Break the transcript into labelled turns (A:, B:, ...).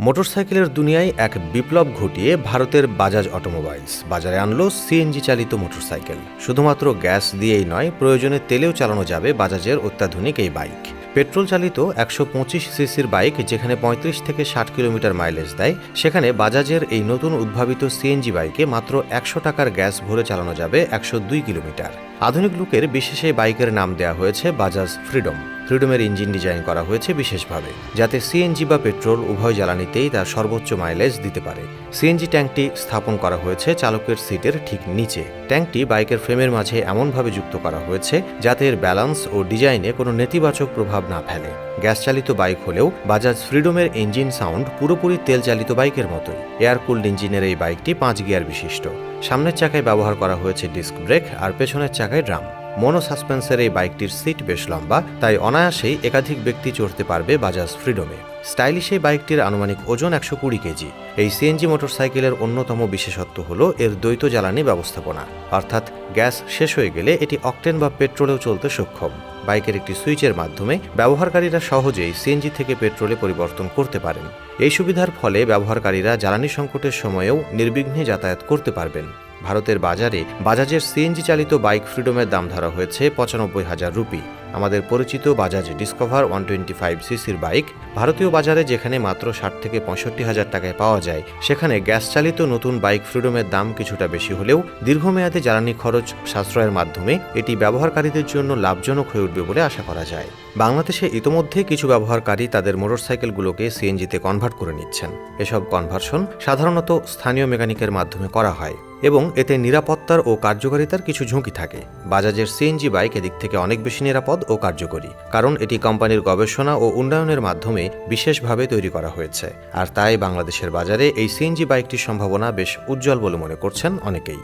A: মোটরসাইকেলের দুনিয়ায় এক বিপ্লব ঘটিয়ে ভারতের বাজাজ অটোমোবাইলস বাজারে আনলো সিএনজি চালিত মোটরসাইকেল। শুধুমাত্র গ্যাস দিয়েই নয়, প্রয়োজনে তেলেও চালানো যাবে বাজাজের অত্যাধুনিক এই বাইক। পেট্রোল চালিত 125 সিসির বাইক যেখানে 35 থেকে 60 কিলোমিটার মাইলেজ দেয়, সেখানে বাজাজের এই নতুন উদ্ভাবিত সিএনজি বাইকে মাত্র 100 টাকার গ্যাস ভরে চালানো যাবে 102 কিলোমিটার। আধুনিক লুকের বিশেষ এই বাইকের নাম দেওয়া হয়েছে বাজাজ ফ্রিডম। ফ্রিডমের ইঞ্জিন ডিজাইন করা হয়েছে বিশেষভাবে, যাতে সিএনজি বা পেট্রোল উভয় জ্বালানিতেই তার সর্বোচ্চ মাইলেজ দিতে পারে। সিএনজি ট্যাঙ্কটি স্থাপন করা হয়েছে চালকের সিটের ঠিক নিচে। ট্যাঙ্কটি বাইকের ফ্রেমের মাঝে এমনভাবে যুক্ত করা হয়েছে যাতে এর ব্যালেন্স ও ডিজাইনে কোনো নেতিবাচক প্রভাব না ফেলে। গ্যাস চালিত বাইক হলেও বাজাজ ফ্রিডমের ইঞ্জিন সাউন্ড পুরোপুরি তেল চালিত বাইকের মতোই। এয়ার কুলড ইঞ্জিনের এই বাইকটি 5 গিয়ার বিশিষ্ট। সামনের চাকায় ব্যবহার করা হয়েছে ডিস্ক ব্রেক আর পেছনের চাকায় ড্রাম। মনো সাসপেন্সের এই বাইকটির সিট বেশ লম্বা, তাই অনায়াসেই একাধিক ব্যক্তি চড়তে পারবে বাজাজ ফ্রিডমে। স্টাইলিশ এই বাইকটির আনুমানিক ওজন 120 কেজি। এই সিএনজি মোটরসাইকেলের অন্যতম বিশেষত্ব হল এর দ্বৈত জ্বালানি ব্যবস্থাপনা, অর্থাৎ গ্যাস শেষ হয়ে গেলে এটি অকটেন বা পেট্রোলেও চলতে সক্ষম। বাইকের একটি সুইচের মাধ্যমে ব্যবহারকারীরা সহজেই সিএনজি থেকে পেট্রোলে পরিবর্তন করতে পারেন। এই সুবিধার ফলে ব্যবহারকারীরা জ্বালানি সংকটের সময়েও নির্বিঘ্নে যাতায়াত করতে পারবেন। ভারতের বাজারে বাজাজের সিএনজি চালিত বাইক ফ্রিডমের দাম ধরা হয়েছে 95,000 রুপি। আমাদের পরিচিত বাজাজ ডিসকভার 125 সিসির বাইক ভারতীয় বাজারে যেখানে মাত্র 60 থেকে 65,000 টাকায় পাওয়া যায়, সেখানে গ্যাস চালিত নতুন বাইক ফ্রিডমের দাম কিছুটা বেশি হলেও দীর্ঘমেয়াদে জ্বালানি খরচ সাশ্রয়ের মাধ্যমে এটি ব্যবহারকারীদের জন্য লাভজনক হয়ে উঠবে বলে আশা করা যায়। বাংলাদেশে ইতোমধ্যে কিছু ব্যবহারকারী তাদের মোটরসাইকেলগুলোকে সিএনজিতে কনভার্ট করে নিচ্ছেন। এসব কনভার্সন সাধারণত স্থানীয় মেকানিকের মাধ্যমে করা হয় এবং এতে নিরাপত্তার ও কার্যকারিতার কিছু ঝুঁকি থাকে। বাজাজের সিএনজি বাইক এদিক থেকে অনেক বেশি নিরাপদ ও কার্যকরী, কারণ এটি কোম্পানির গবেষণা ও উন্নয়নের মাধ্যমে বিশেষভাবে তৈরি করা হয়েছে। আর তাই বাংলাদেশের বাজারে এই সিএনজি বাইকটির সম্ভাবনা বেশ উজ্জ্বল বলে মনে করছেন অনেকেই।